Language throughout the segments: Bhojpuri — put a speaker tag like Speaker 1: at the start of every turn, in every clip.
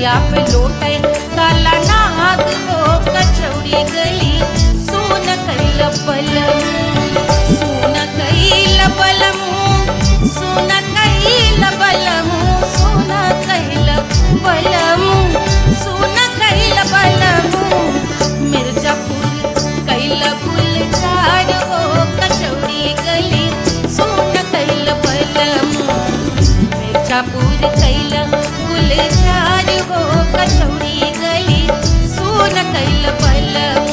Speaker 1: जिया पे लोटे काला नाग हो कचौड़ी गली सोन कैल बलम सोन कैल बलम सोन कैल बलम सोन कैल बलम सोन कैल बलम मिर्जापुर कैल गुलजार हो कचौड़ी गली सोन कैल बलम मिर्जापुर कैल गुलजार हो कचौड़ी गली सोन कैल बलम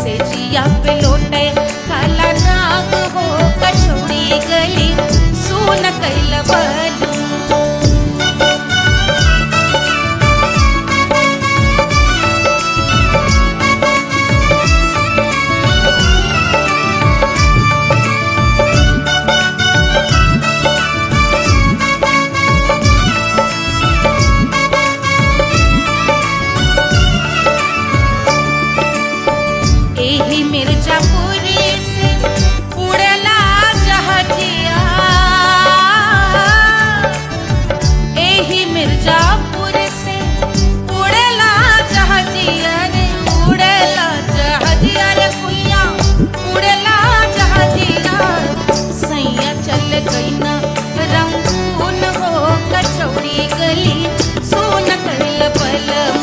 Speaker 1: से जिया पे लोटे काला नाग हो कचौड़ी गली सोन कैल बलम। एही मिर्जापुर से उड़ला जहाजिया एही मिर्जापुर से उड़ला जहाजिया रे उड़ला जहाजिया रे कुइया उड़ला जहाजिया सैया चल गई ना रंगून हो कचौड़ी गली सोन कैल बलम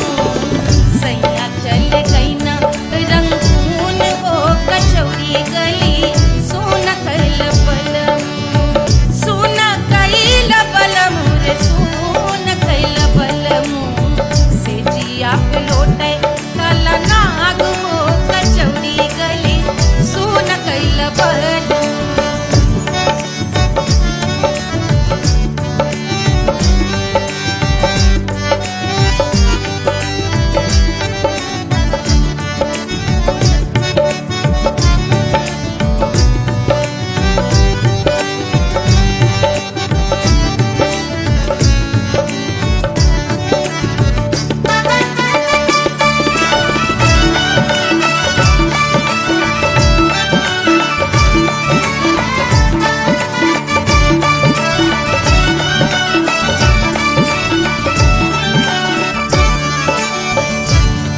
Speaker 1: सैया चल गई ना रंगून हो कचौड़ी गली सोन कैल बलम सोन कैल बलम रे सोन कैल बलम से जिया पे लोटे काला नाग हो कचौड़ी गली सोन कैल बलम।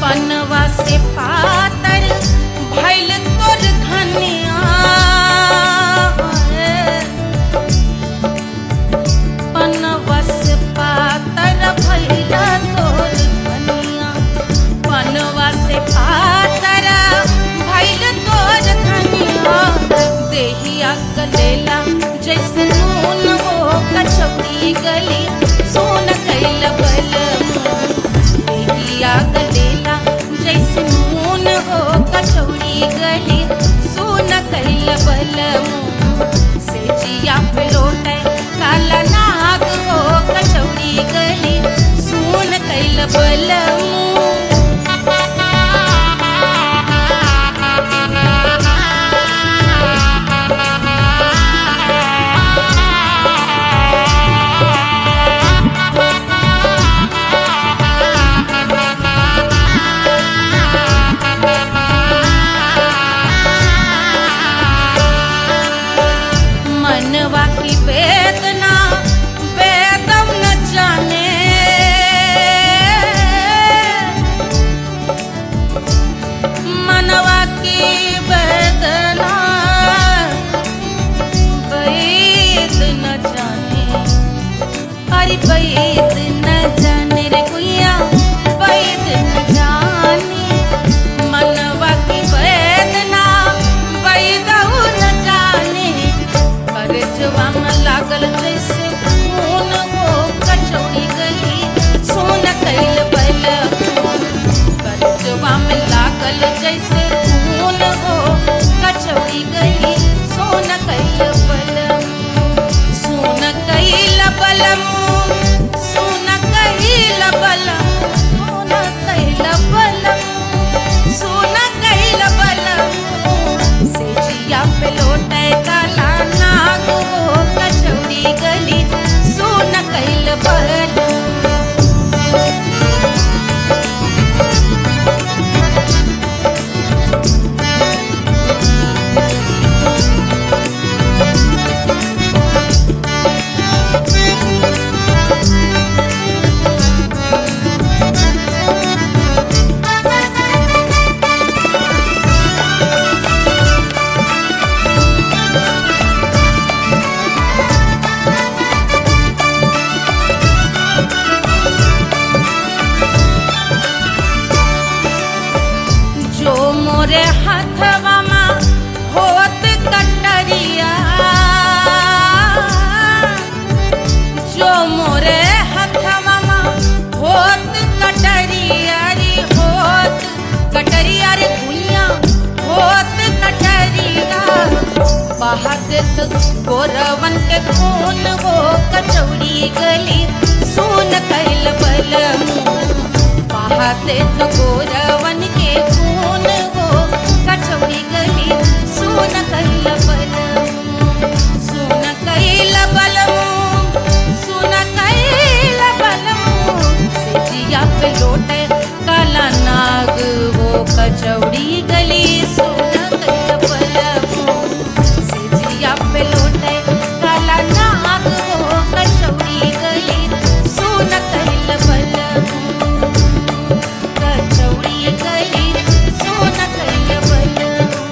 Speaker 1: पनवा से पातर भइल तोर धनिया पनवा से पातर भइल तोर धनिया पनवा से पातर भइल तोर धनिया देहिया गलेला जैसे नून हो कचौड़ी गली सोन कैल बलम देहिया गलेला जैसे नून हो कचौड़ी गली सोन कैल बलम से जिया पे लोटे काला नाग हो कचौड़ी गली सोन कैल बलम। मनवा की वेदना वेदम न जाने गोरवन के खून वो कचौड़ी गली सुन कैल बलमू बहाते तो गोरवन के खून वो कचौड़ी गली सुन कैल बलमू सुन कैल बलमू सुन कैल बलमू सिजिया पे लोटे काला नाग वो कचौड़ी गली सुन कैल बलमू सिजिया पे लोटे काला नाग वो कचौड़ी गली सुन कैल बलमू कचौड़ी गली सुन कैल बलमू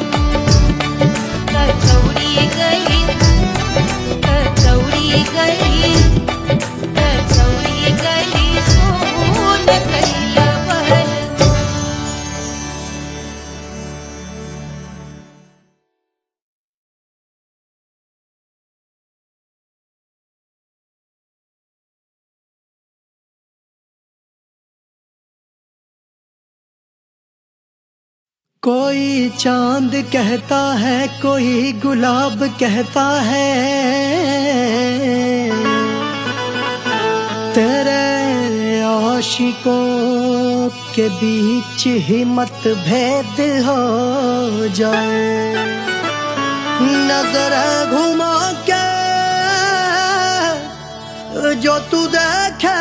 Speaker 1: कचौड़ी गली कचौड़ी गली कचौड़ी गली सुन कैल बलमू।
Speaker 2: कोई चांद कहता है कोई गुलाब कहता है तेरे आशिकों के बीच ही मतभेद हो जाए नजर घुमा के जो तू देखे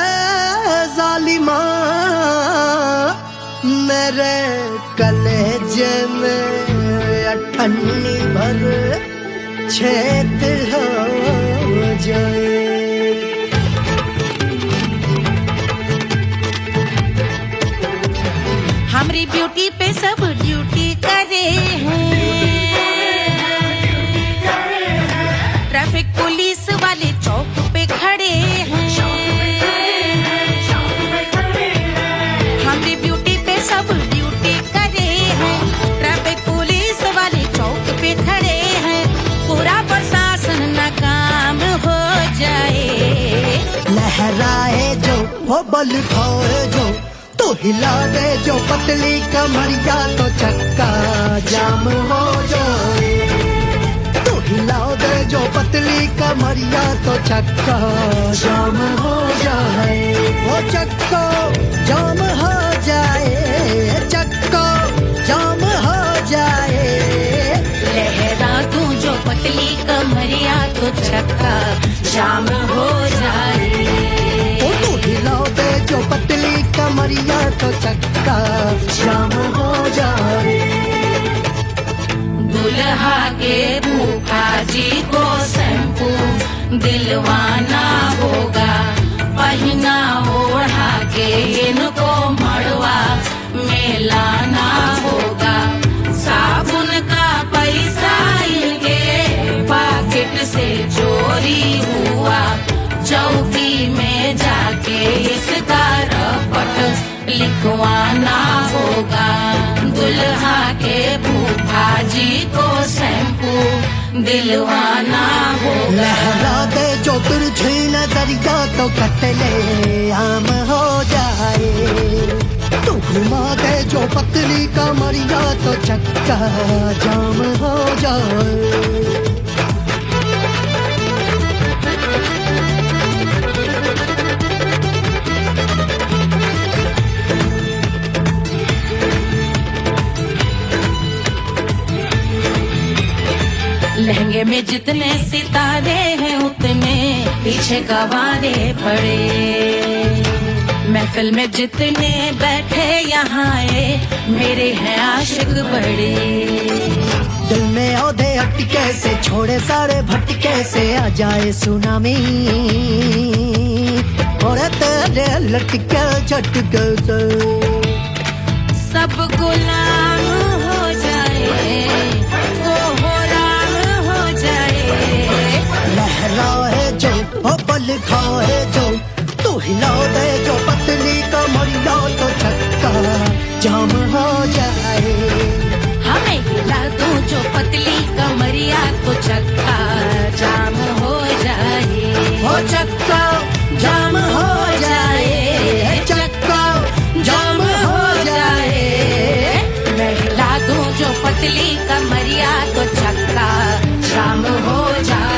Speaker 2: जालिमा मेरे कलेजे में अठन्नी भर छेद हो जाए।
Speaker 1: हमारी ब्यूटी पे सब ड्यूटी करे हैं ट्रैफिक पुलिस वाले चौक पे खड़े हैं हमारी ब्यूटी पे सब ड्यूटी करे हैं ट्रैफिक पुलिस वाले चौक पे खड़े हैं पूरा प्रशासन नाकाम हो जाए
Speaker 2: लहराए जो वो बल खाए जो तो हिला दे जो पतली कमरिया तो चक्का जाम हो जाए तो हिला दे जो पतली कमरिया तो चक्का जाम हो जाए वो चक्का जाम हो जाए चक्का जाम हो जाए
Speaker 1: लहरा तू जो पतली कमरिया तो चक्का जाम हो जाए
Speaker 2: ओ तो हिला दे जो पतली कमरिया तो चक्का जाम हो जाए।
Speaker 1: दुल्हा के भूखा जी को शैम्पू दिलवाना होगा पहना ओढ़ा के इनको मड़वा में लाना होगा साबुन का पैसा इनके पॉकेट से चोरी हुआ चौकी में जाके इसका रपट लिखवाना होगा दुल्हा के भूखा जी को शैम्पू दिलवाना होगा
Speaker 2: लहरा दे जो तिरछी नजरिया तो कतले आम हो जाए तू घुमा दे जो पतली कमरिया तो चक्का जाम हो जाए।
Speaker 1: लहंगे में जितने सितारे हैं उतने पीछे गवारे पड़े महफिल में जितने बैठे यहाँ आए मेरे हैं आशिक बड़े
Speaker 2: दिल में औधे अटके से छोड़े सारे भटके से आ जाए सुनामी और तेरे लटके झटके से
Speaker 1: सब गुलाम हो जाए वो हो राम हो जाए
Speaker 2: लहराए जो ओ बल खाए जो तू हिला दे जो पतली कमरिया तो चक्का जाम हो जाए
Speaker 1: हमें हिला दो जो पतली कमरिया तो चक्का जाम हो जाए
Speaker 2: हो चक्का जाम हो जाए चक्का जाम हो जाए
Speaker 1: मैं हिला दूं जो पतली कमरिया तो चक्का जाम हो जाए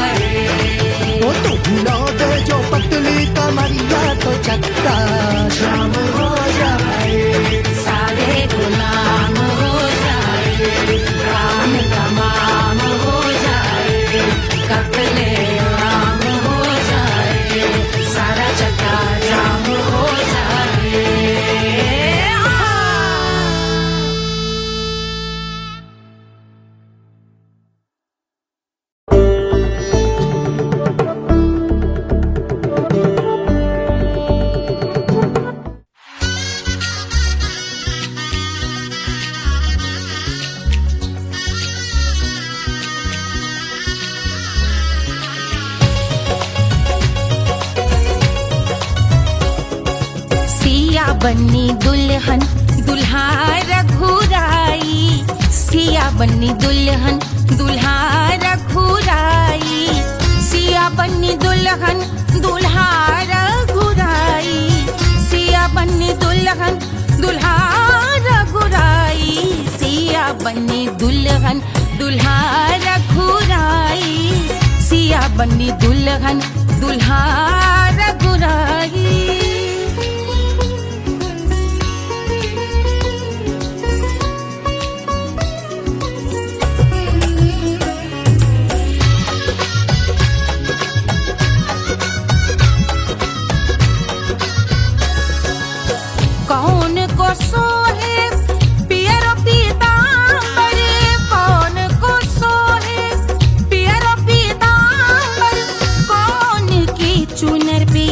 Speaker 1: बन्नी दुल्हन दुल्हा रघुराई, सिया बन्नी दुल्हन दुल्हा रघुराई, सिया बन्नी दुल्हन दुल्हा रघुराई, सिया बन्नी दुल्हन दुल्हा रघुराई, सिया बन्नी दुल्हन दुल्हा रघुराई, सिया बन्नी दुल्हन दुल्हा रघुराई। कौन को सोहे पियरो पीतांबर, कौन को सोहे पियरो पीतांबर, कौन की चुनर पे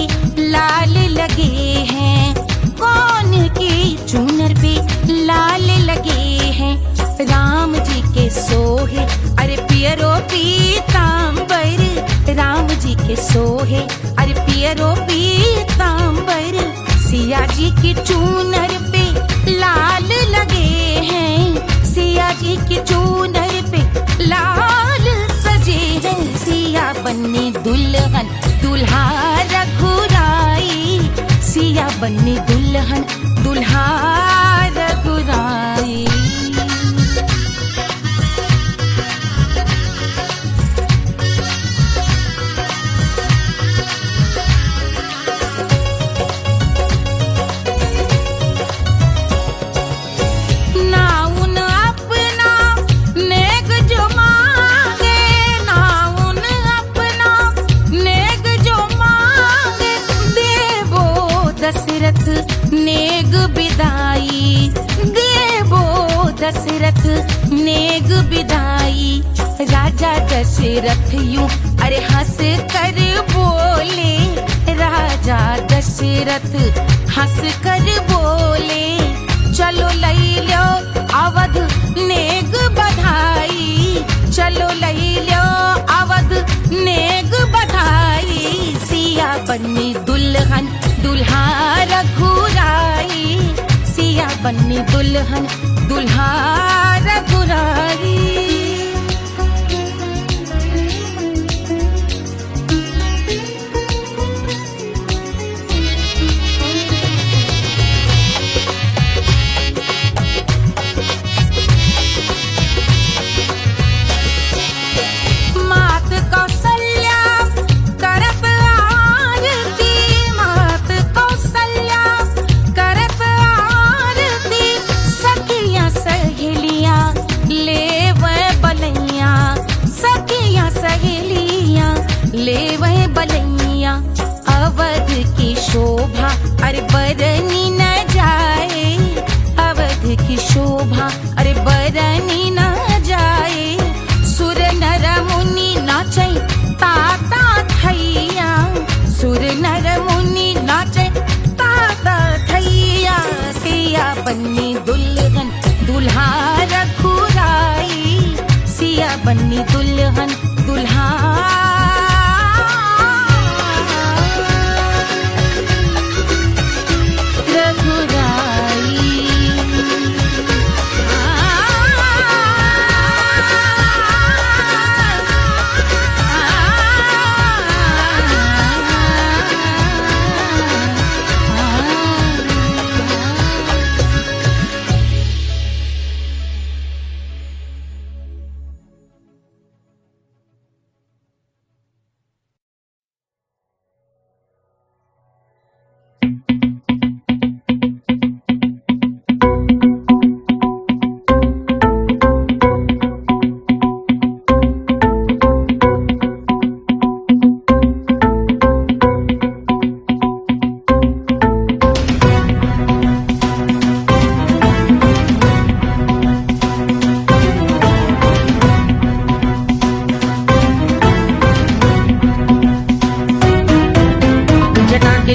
Speaker 1: लाल लगे हैं, कौन की चुनर पे लाल लगे हैं, राम जी के सोहे अरे पियरो पीतांबर, राम जी के सोहे अरे पियरो पीतांबर, सिया जी की चूनर पे लाल लगे हैं, सिया जी की चूनर पे लाल सजे हैं, सिया बन्नी दुल्हन दुल्हा रघुराई, सिया बन्नी दुल्हन दुल्हा रघुराई। दशरथ नेग बिदाई, देवो दशरथ नेग बिदाई, राजा दशरथ यूं अरे हंस कर बोले, राजा दशरथ हंस कर बोले, चलो लई लो अवध नेग बधाई, चलो लई लो अवध नेग बधाई, सिया बन्नी दुल्हन दुल्हा रघुराई, सिया बन्नी दुल्हन दुल्हा रघुराई। ले वह बलैया अवध की शोभा अरे बरनी न जाए, अवध की शोभा अरे बरनी न जाए, सुर नर मुनि नाचे ताता थैया, सुर नर मुनि नाचे ताता थैया, सिया बन्नी दुल्हन दुल्हा रघुराई, सिया बन्नी दुल्हन दुल्हा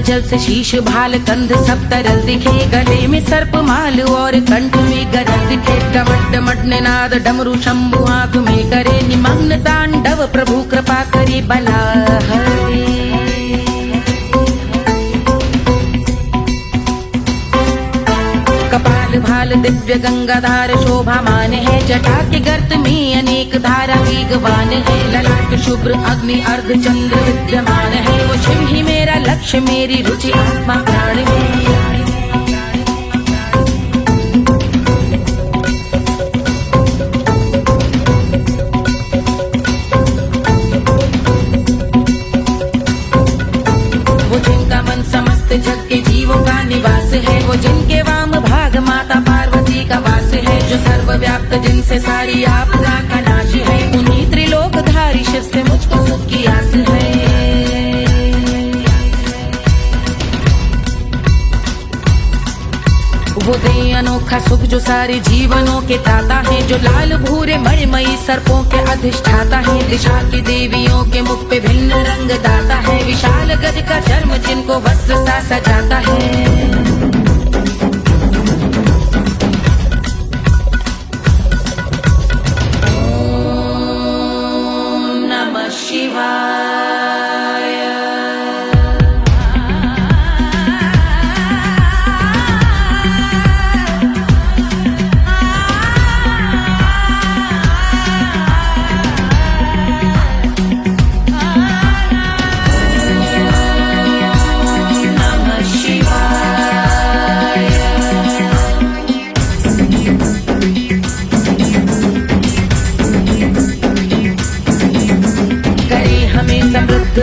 Speaker 1: जल से शीश भाल कंध सब तरल दिखे, गले में सर्प माल और कंठ में गरल दिखे, डमट डमट निनाद डमरू शंभु आंख में करे निमग्न तांडव, प्रभु कृपा करे बला हरे। लाल दिव्य गंगाधार शोभामान है, जटा के गर्त में अनेक धारा वेगवान है, ललाट शुभ्र अग्नि अर्ध चंद्र विद्यमान है, वो शिव ही मेरा लक्ष्य मेरी रुचि आत्मा प्राण है। जग के जीवों का निवास है, वो जिनके वाम भाग माता पार्वती का वास है, जो सर्वव्याप्त जिनसे सारी आपदा का नाश है, उन्हीं त्रिलोकधारी शिव से मुझको सुख की आस है। वो दे अनोखा सुख जो सारे जीवनों के दाता है, जो लाल भूरे मणिमयी सर्पों के अधिष्ठाता है, दिशा की देवियों के मुख पे भिन्न रंग दाता है, विशाल गज का चर्म जिनको वस्त्र सा सजाता है। ओम नमः शिवाय।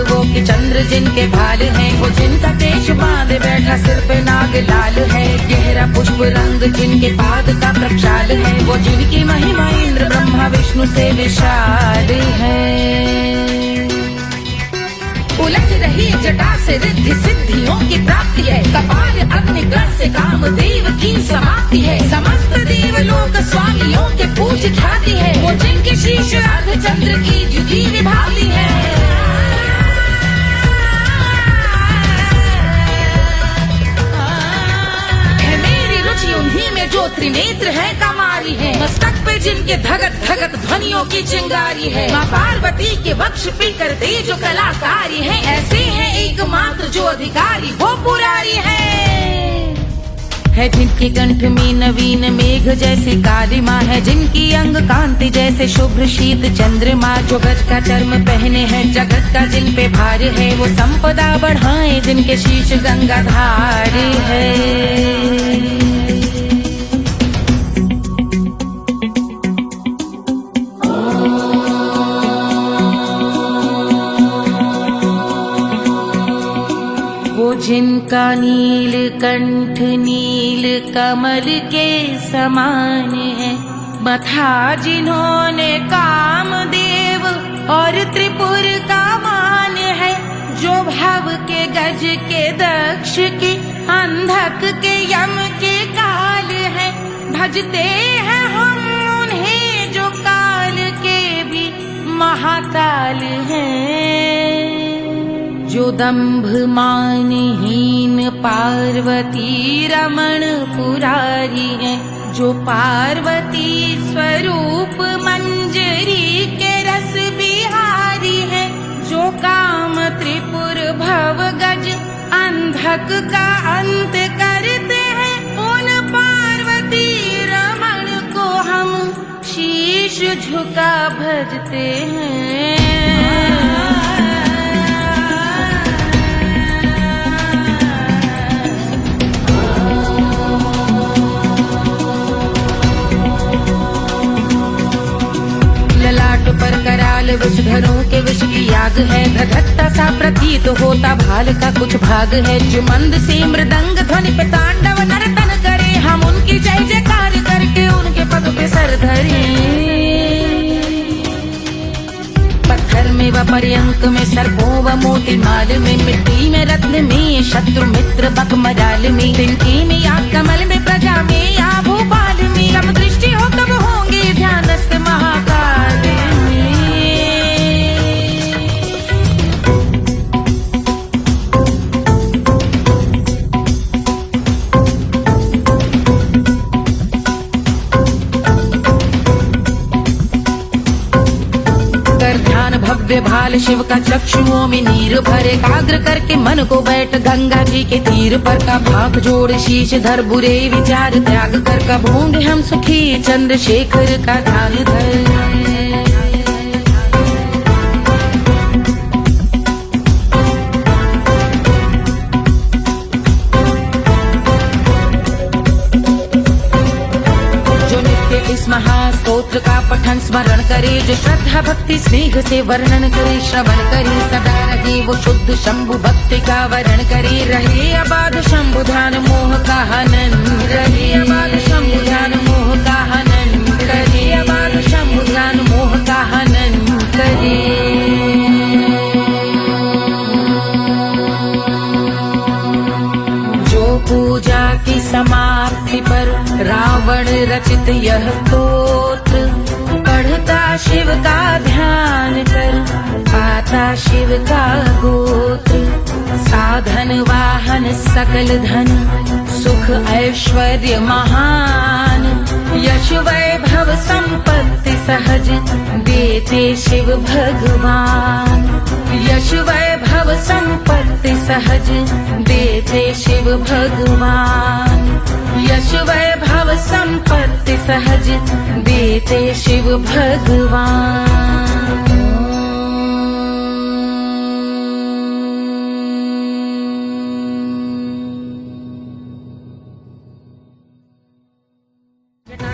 Speaker 1: वो कि चंद्र जिनके भाल हैं, वो जिनका केश बांधे बैठा सिर पे नाग लाल है, गहरा पुष्प रंग जिनके पाद का प्रक्षाल है, वो जिनकी महिमा इंद्र ब्रह्मा विष्णु से विशाल है। उलझ रही जटा से रिद्धि सिद्धियों की प्राप्ति है, कपाल अग्निग्रह से कामदेव की समाप्ति है, समस्त देवलोक स्वामियों के पूज ख्याति है, वो जिनके शीश अर्ध चंद्र की द्युति विभावती है। उन्हीं में जो त्रिनेत्र है कमारी है, मस्तक पे जिनके धगत धगत ध्वनियों की चिंगारी है, माँ पार्वती के वक्ष पे करते जो कलाकारी है, ऐसे है एकमात्र जो अधिकारी वो पुरारी है जिनके कंठ में नवीन मेघ जैसे काली माँ है, जिनकी अंग कांति जैसे शुभ्र शीत चंद्रमा, जो गज का चर्म पहने हैं जगत का जिन पे भार है, वो संपदा बढ़ाए जिनके शीश गंगाधार है। जिनका नील कंठ नील कमल के समान है, मथा जिन्होंने कामदेव और त्रिपुर का मान है, जो भव के गज के दक्ष के अंधक के यम के काल है, भजते हैं हम उन्हें जो काल के भी महाकाल हैं, जो दंभ मानहीन पार्वती रमण पुरारी है, जो पार्वती स्वरूप मंजरी के रस बिहारी है, जो काम त्रिपुर भव गज अंधक का अंत करते हैं, उन पार्वती रमण को हम शीश झुका भजते हैं। पर कराल विषधरों के विष की याग है, धधकता सा प्रतीत होता भाल का कुछ भाग है, जो मंद से मृदंग ध्वनि पे तांडव नर्तन करे, हम उनकी जय जयकार करके उनके पद पे सर धरे। पत्थर में व पर्यंक में सर्पों व मोती माल में, मिट्टी में रत्न में शत्रु मित्र बक मजाल में, तिनके में या कमल में प्रजा में या भोपाल में, जब दृष्टि हो तब होंगे ध्यानस्थ महाकाल में। दिव्य भाल शिव का चक्षुओं में नीर भरे एकाग्र करके मन को बैठ गंगा जी के तीर पर का भाग जोड़ शीश धर बुरे विचार त्याग कर का भोंग हम सुखी चंद्रशेखर का ध्यान धर। इस महास्तोत्र का पठन स्मरण करे जो श्रद्धा भक्ति स्नेह से वर्णन करे श्रवण करे सदा रहे वो शुद्ध शंभु भक्ति का वर्ण करे रहे अबाध शंभु ध्यान मोह का हनन रहे अबाध शंभु ध्यान मोह का हनन करे अबाध शंभु ध्यान मोह का हनन करे। पूजा की समाप्ति पर रावण रचित यह स्तोत्र पढ़ता शिव का ध्यान कर पाता शिव का गोत्र साधन वाहन सकल धन सुख ऐश्वर्य महान यश वैभव संपत्ति सहज देते शिव भगवान यश वैभव संपत्ति सहज देते शिव भगवान यश वैभव संपत्ति सहज देते शिव भगवान।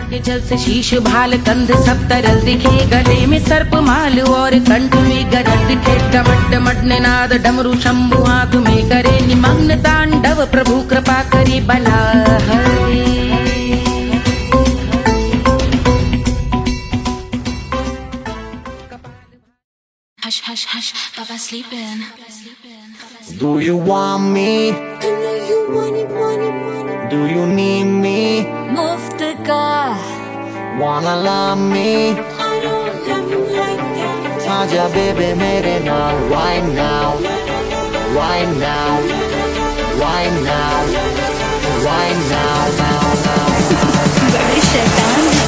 Speaker 1: के जल से शीश भाल कंध सब तरल दिखे गले में सर्प माल और कंठ में गरल दिखे डमट डमट निनाद डमरू शंभु आंख में करे निमग्न तांडव प्रभु कृपा करे बला हरे।
Speaker 3: Hush, hush, hush, Baba sleeping.
Speaker 4: Do you want me?
Speaker 3: I know you want it.
Speaker 4: Do you need me?
Speaker 3: मुफ्त का
Speaker 4: Wanna love me?
Speaker 3: I don't love you like that.
Speaker 4: आजा baby मेरे नाल right now, right now, right now, right now, now, now.
Speaker 3: बड़े शैतान है।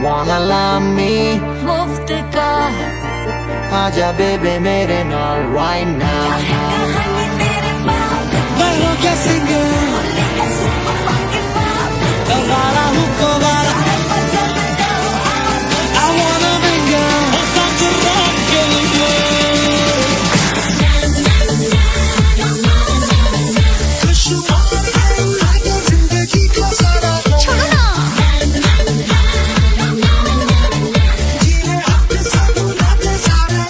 Speaker 4: Wanna love me?
Speaker 3: मुफ्त का
Speaker 4: आजा बेबे मेरे नाल right now. मैं हूँ क्या सिंगर वाला हूँ को वाला I wanna mingle और साथ rock करेंगे जिंदगी को सारा
Speaker 3: छोड़ो ना
Speaker 4: जीने अपने साथ अपने सारे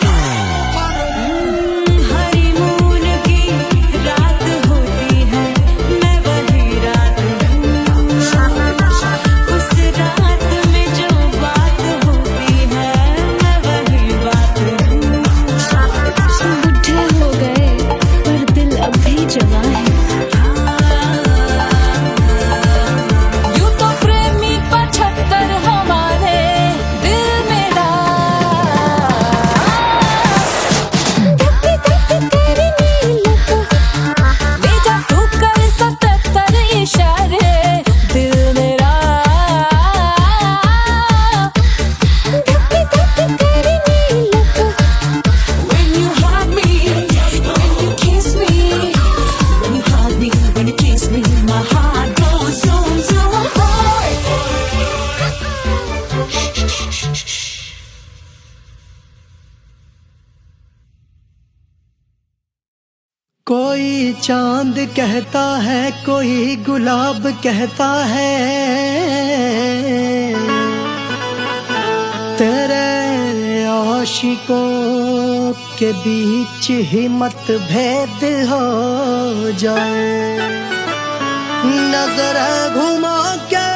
Speaker 2: कोई चांद कहता है, कोई गुलाब कहता है, तेरे आशिकों के बीच ही मतभेद हो जाए। नजर घुमा के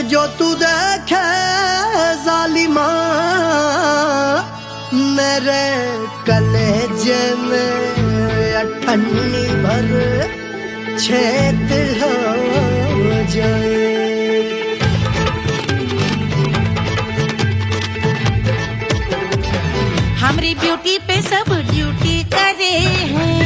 Speaker 2: जो तू देखे जालिमा, मेरे कलेजे में अठन्नी भर छेद हो जाए।
Speaker 1: हमारी ब्यूटी पे सब ड्यूटी करे हैं,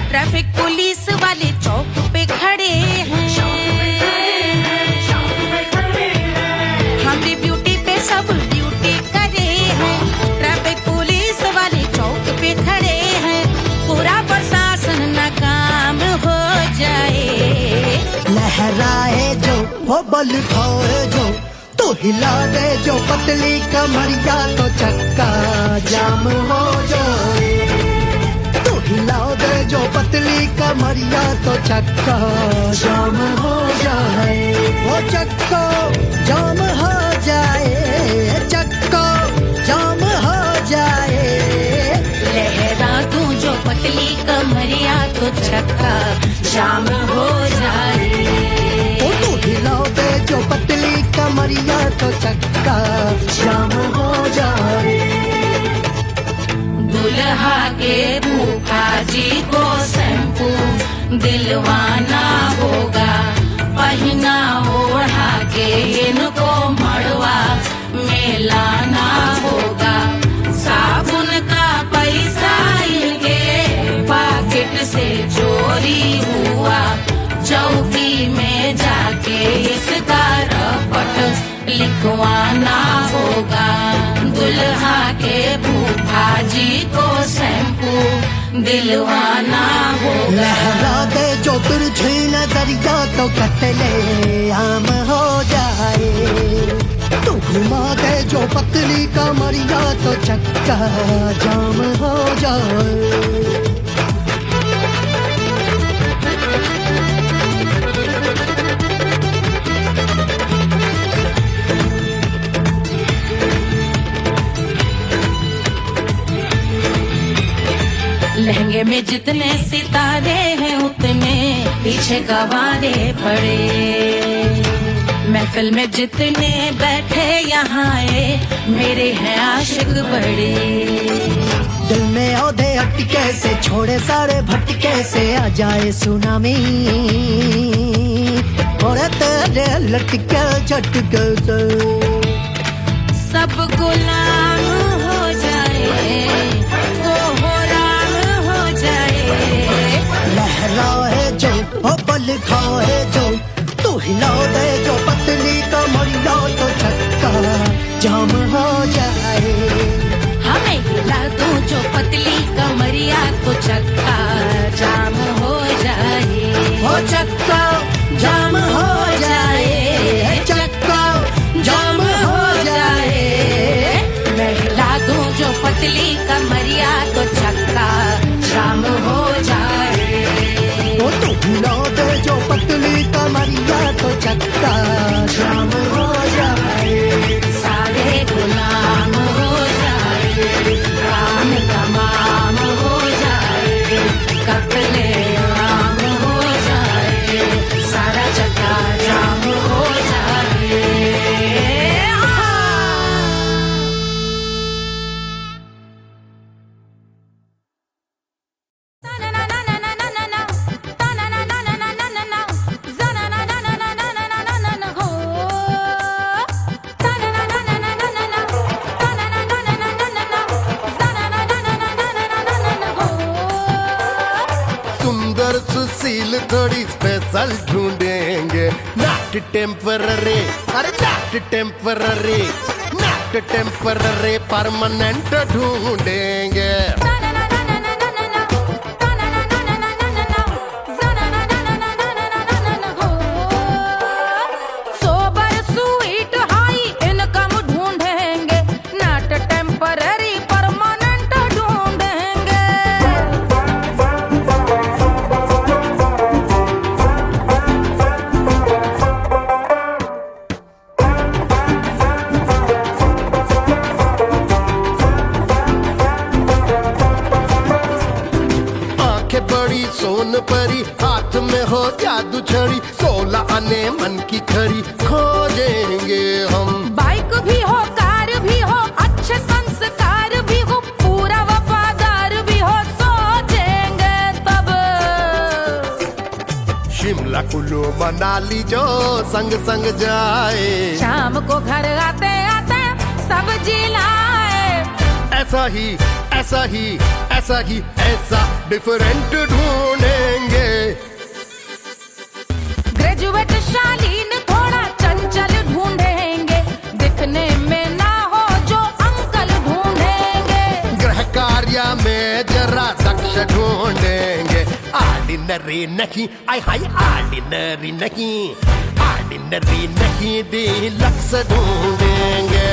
Speaker 1: ट्रैफिक पुलिस वाले चौक पे खड़े हैं। हमारी ब्यूटी पे सब ड्यूटी करे हैं, ट्रैफिक पुलिस वाले चौक पे खड़े हैं। पूरा प्रशासन नाकाम हो जाए।
Speaker 2: लहराए जो वो बल खाए जो, तो हिला दे जो पतली कमरिया, तो चक्का जाम हो जाए। तो हिला दे जो पतली कमरिया, तो चक्का जाम हो जाए। वो चक्का जाम हो जाए, चक्का जाम हो जाए।
Speaker 1: लहरा तू जो पतली कमरिया, तो चक्का जाम हो जाए।
Speaker 2: ओ तो हिला दे जो पतली कमरिया, तो चक्का जाम हो जाए।
Speaker 1: दुल्हा के फूफा जी को शैम्पू दिलवाना होगा, पहना ओढ़ा के इनको मड़वा में लाना होगा। साबुन का पैसा इनके पॉकेट से चोरी हुआ, चौकी में जाके इसका रपट लिखवाना होगा। दुल्हा के फूफा जी को शैम्पू दिलवाना होगा।
Speaker 2: लहरा दे जो तिरछी नजरिया, तो कतले आम हो जाए। तू घुमा दे जो पतली कमरिया, तो चक्का जाम हो जाए।
Speaker 1: लहंगे में जितने सितारे हैं, उतने पीछे गवारे पड़े। महफिल में जितने बैठे यहाँ आए, मेरे हैं आशिक बड़े।
Speaker 2: दिल में औधे अटके से, छोड़े सारे भटके से, आ जाए सुनामी। और तेरे लटके झटके से
Speaker 1: सब गुलाम हो जाए, वो हो राम हो जाए।
Speaker 2: लहराए जो ओ बल खाए जो, तू हिला दे जो पतली कमरिया, तो चक्का जाम हो जाए।
Speaker 1: हमें हिला दो जो पतली कमरिया, तो चक्का जाम हो जाए।
Speaker 2: ओ चक्का जाम हो जाए, चक्का जाम हो जाए।
Speaker 1: मैं हिला दूं जो पतली कमरिया, तो चक्का जाम हो जाए।
Speaker 2: ओ तू हिला दे जो पतली कमरिया, तो चक्का जाम हो जाए।
Speaker 1: सारे गुलाम हो जाए, काम तमाम हो जाए। कपले आम हो जाए, सारा चक्का जाम हो जाए।
Speaker 5: सुशील थोड़ी स्पेशल ढूंढेंगे, नॉट टेम्पररी, अरे not temporary, not temporary, permanent ढूंढेंगे।
Speaker 1: सोबर स्वीट हाई इनकम ढूंढेंगे, नॉट टेम्पररी
Speaker 5: बड़ी सोन परी, हाथ में हो जादू छड़ी, 16 आने मन की खरी खोजेंगे हम।
Speaker 1: बाइक भी हो, कार भी हो, अच्छे संस्कार भी हो, पूरा वफादार भी हो, सोचेंगे तब।
Speaker 5: शिमला कुल्लू मनाली जो संग संग जाए,
Speaker 1: शाम को घर आते आते सब्जी लाए।
Speaker 5: ऐसा ही ऐसा ही ऐसा ही ऐसा डिफरेंट ढूंढेंगे।
Speaker 1: ग्रेजुएट शालीन थोड़ा चंचल ढूंढेंगे, दिखने में ना हो जो अंकल ढूंढेंगे।
Speaker 5: गृह कार्य में जरा दक्ष ढूंढेंगे। ऑर्डिनरी नहीं, आय हाय ऑर्डिनरी नहीं, ऑर्डिनरी नहीं डीलक्स ढूंढेंगे।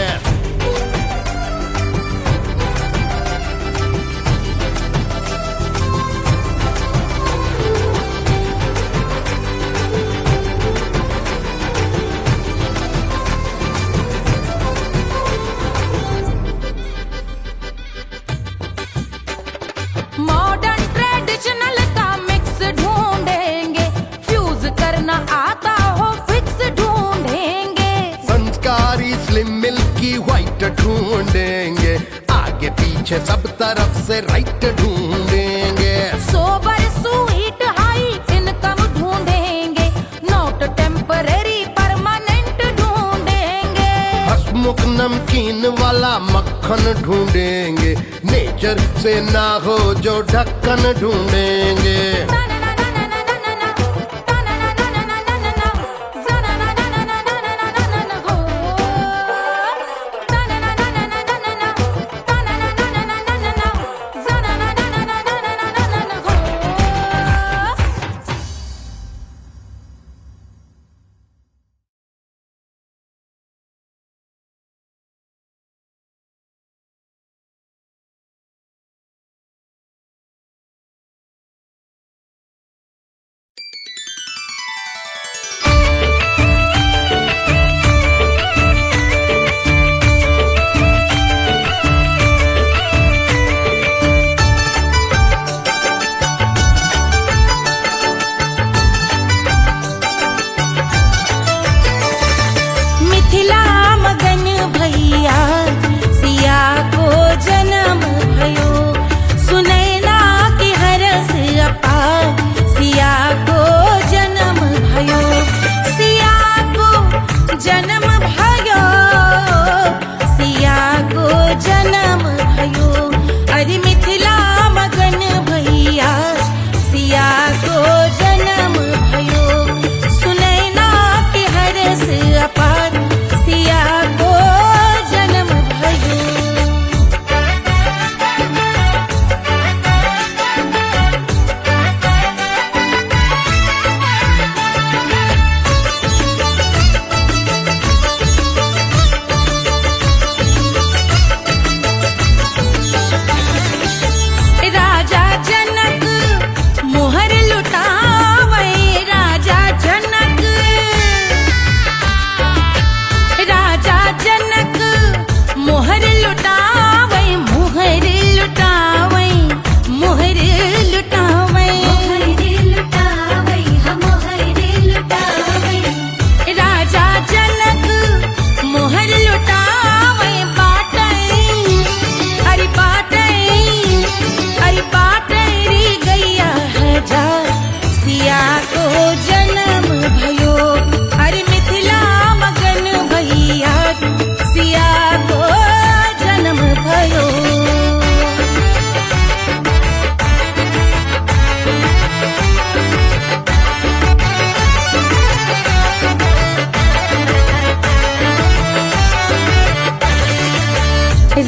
Speaker 1: मॉडर्न ट्रेडिशनल का मिक्स ढूंढेंगे, फ्यूज करना आता हो फिक्स ढूंढेंगे।
Speaker 5: संस्कारी स्लिम मिल्की व्हाइट ढूंढेंगे, आगे पीछे सब तरफ से राइट ढूंढेंगे।
Speaker 1: सोबर स्वीट हाई इनकम ढूंढेंगे, नोट टेम्परेरी परमानेंट ढूंढेंगे।
Speaker 5: हसमुख नमकीन वाला मक्खन ढूंढेंगे, नेचर से ना हो जो ढक्कन ढूंढेंगे।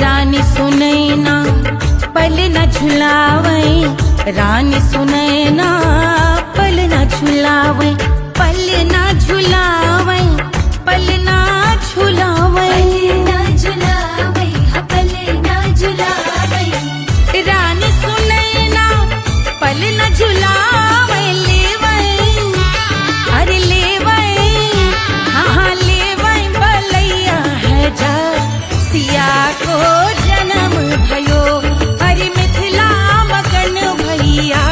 Speaker 1: रानी सुनैना पल न झुलावे, रानी सुनैना पल न झुलावे, पल न झुलावे, पल न झुलावे, पल न झुलावे। रानी सुनैना पल न झुलावे, लेवै अरे लेवै, हाँ लेवै बलैया है जा, सिया को जन्म भयो, अरे मिथिला मगन भैया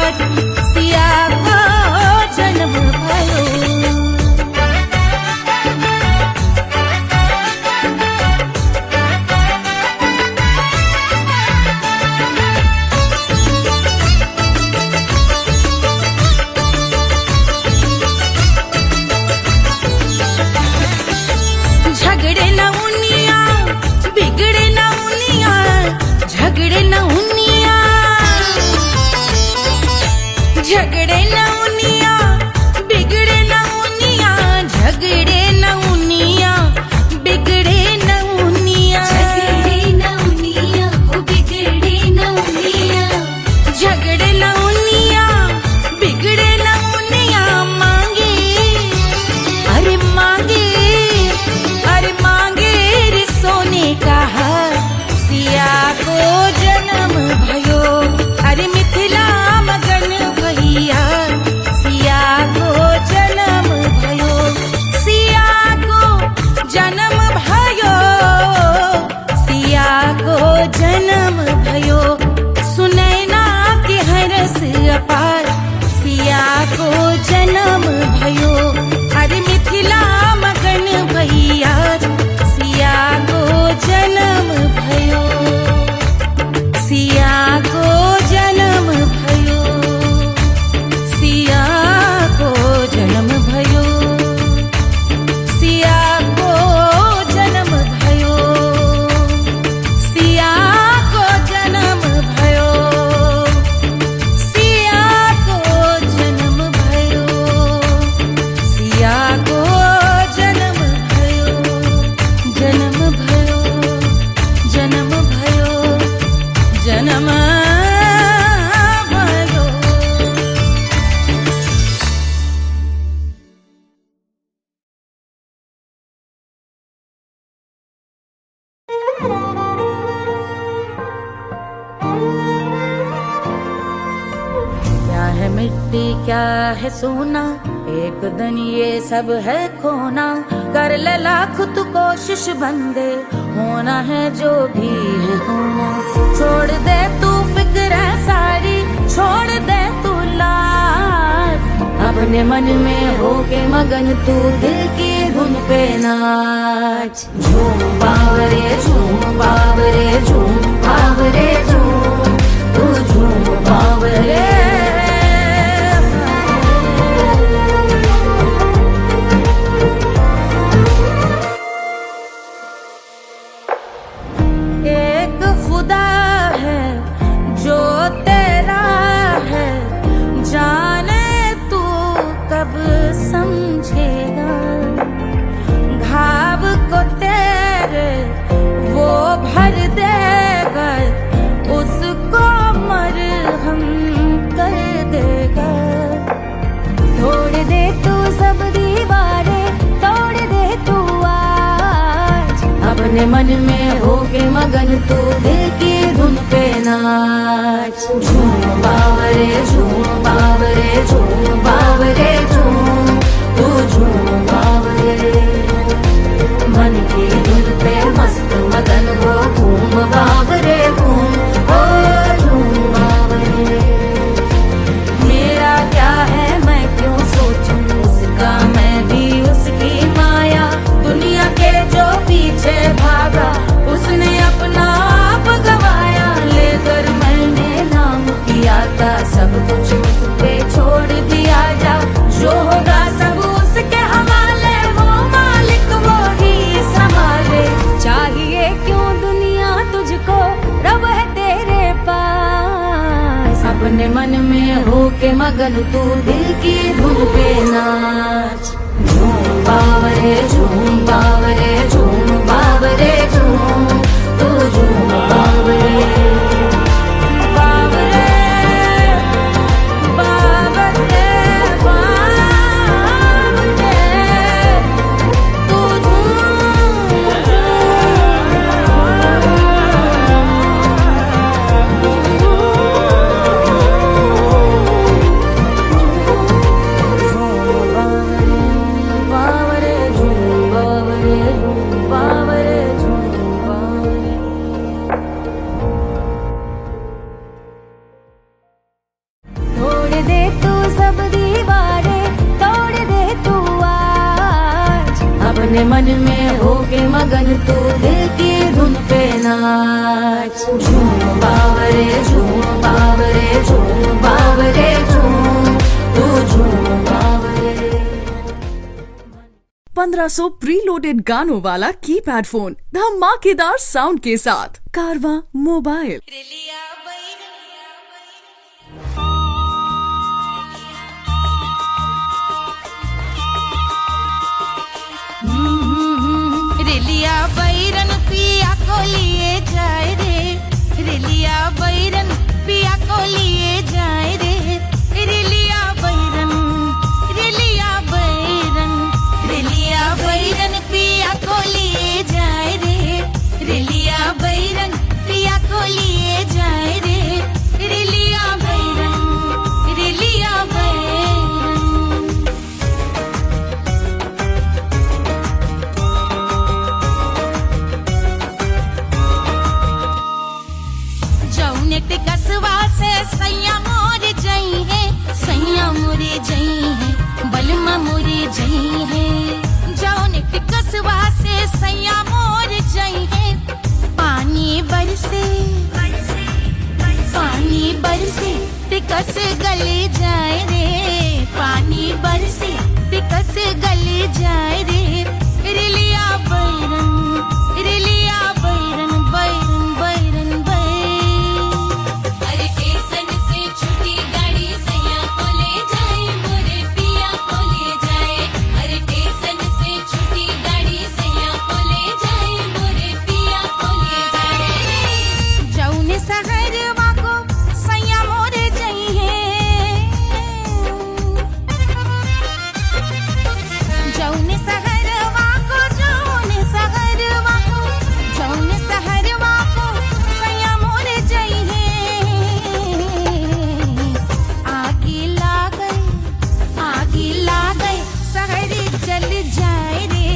Speaker 1: नौनिया बिगड़े नौनिया झगड़े नौनिया बिगड़े नौनिया
Speaker 3: झगड़े नौनिया ओ बिगड़े नौनिया
Speaker 1: झगड़े नौनिया बिगड़े नौनिया मांगे अरे मांगे रे सोने का हार सिया को जन्म भयो अरे मिथिला मगन भैया सिया को जन्म भयो सिया को जन्म भयो सिया को जन्म भयो सुनैना के हरस अपार सिया को जन्म भयो अरे मिथिला मगन भैया सिया को जन्म भयो सिया को जन्म भयो सिया को जन्म भयो सिया को जन्म भयो सिया को जन्म भयो सिया को जन्म भयो सिया को जन्म भयो जन्म भयो जन्म भयो जन्म भयो क्या है मिट्टी क्या है सोना एक दिन ये सब है खोना कर ले लाख तू कोशिश बंदे होना है जो भी है होना छोड़ दे तू फिक्र सारी छोड़ दे तू लाज अपने मन में होके मगन तू दिल की धुन पे नाच झूम बावरे झूम बावरे झूम बावरे झूम तू झूम बावरे एक खुदा है जो तेरा है जाने तू कब समझेगा घाव को तेरे वो भर देगा उसको मरहम कर देगा तोड़ दे तू सब दीवारें तोड़ दे तू आज अपने मन में होके मगन तू दिल की धुन पे नाच झूम बावरे झूम बावरे झूम बावरे झूम तू झूम बावरे मन की धुन पे मस्त मगन हो घूम बावरे घूम ओ झूम बावरे मेरा क्या है मैं क्यों सोचूं उसका मैं भी उसकी माया दुनिया के जो पीछे भागा उसने अपना आप गवाया लेकर मैंने नाम किया था सब कुछ उस पे छोड़ दिया जा जो होगा सब उसके हवाले वो मालिक वो ही संभाले चाहिए क्यों दुनिया तुझको रब है तेरे पास अपने मन में होके मगन तू दिल की धुन पे नाच झूम बावरे झूम बावरे झूम बावरे झूम तू झूम बावरे बावरे बावरे बावरे तू बावरे झूम बावरे बावरे झूम बावरे तोड़ दे तू सब दीवारें तोड़ दे तू आज अपने मन में होके मगन तू दिल की धुन पे नाच झूम बावरे झूम बावरे झूम बावरे झूम तू झूम बावरे
Speaker 6: 1500 प्रीलोडेड गानों वाला कीपैड फोन धमाकेदार साउंड के साथ कारवा मोबाइल।
Speaker 7: बैरन पिया को लिए जाए रे रिलिया बैरन रिलिया बैरन रिलिया बैरन पिया को लिए जाए रे रिलिया बैरन पिया को लिए जाए रे रिलिया बैरन रिलिया बैरन। जौने टिकसवा से सैया मोर जई है सैया मोरे जई है बलमा मोरे जई है जौने टिकसवा से सैया मोर जई है पानी बरसे टिकस गले जाए रे पानी बरसे टिकस गले जाए रे रिलिया बैरन रिलिया बैरन बैरन बैरन बैरन।
Speaker 3: अरे स्टेशन से छुट्टी गाड़ी सैया को ले जाए मोरे पिया को ले जाए अरे स्टेशन से छुट्टी गाड़ी सैया को ले जाए मोरे पिया को ले जाए
Speaker 7: जौने सहरवा को सैया मोरे जई है जौने सहरवा को जौने सहरवा को सैया मोरे जई है आगे लागई सहर जल जाए रे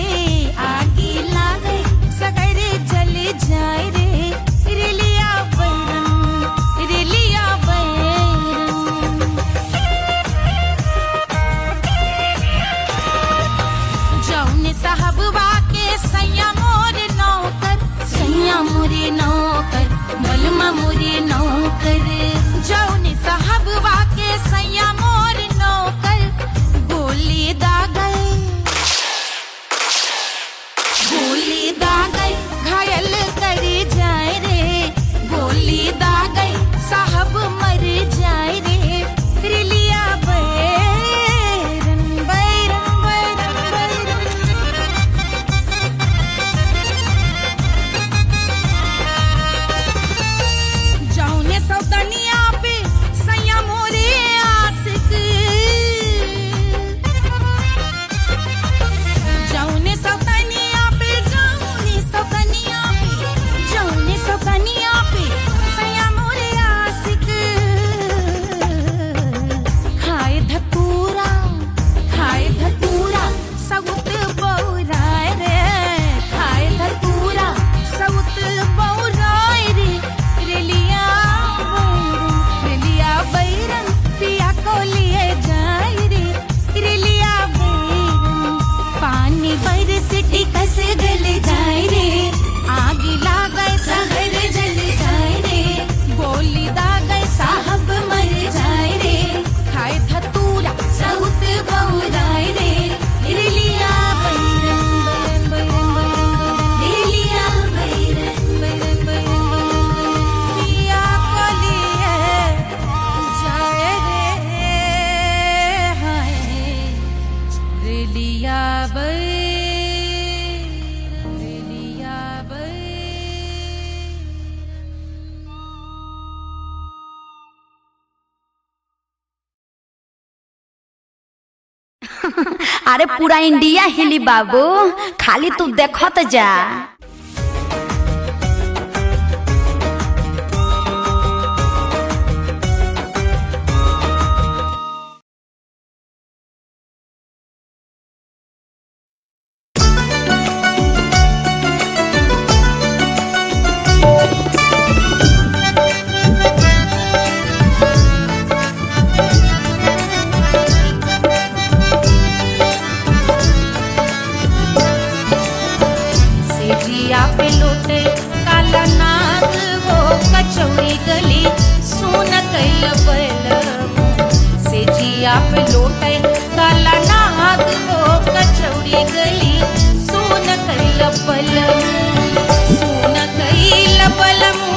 Speaker 7: आगे लागई सहर जल जाए रे रिलिया बैरन रिलिया बैरन। जौने साहबवा के सैया मोरे नौकर बलमा मोरे नौकर जौने साहबवा के सैया मोरे नौकर गोली दागल घायल करे जाए रे गोली दागल साहब मर जाए रे रिलिया बैरन बैरन बैरन बैरन। जौने सौतनिया पे सैया मोरे आशिक जौने सौतनिया पे सैया मोरे आशिक खाए धतूरा सउत बौराय रे खाए धतूरा सउत बौराय रे रिलिया बैरन पिया को लिए जाए रे रिलिया बैरन पानी बरस टिकस गल जाए रे आग लागय सहर जल जाए रे गोली दागय साहब मर जाए रे खाए धतूरा सउत बौराय रे रिलिया बैरन बैरन बैरन रिलिया बैरन बैरन बैरन पिया को लिए जाए रे हाय रिलिया बैरन रिलिया बैरन।
Speaker 8: अरे पूरा इंडिया हिली बाबू खाली तू देखत जा।
Speaker 7: सेजिया पे लोटे काला नाग हो कचौड़ी गली सोन कैल बलमु सेजिया पे लोटे काला नाग हो कचौड़ी गली सोन कैल बलमु सोन कैल बलमु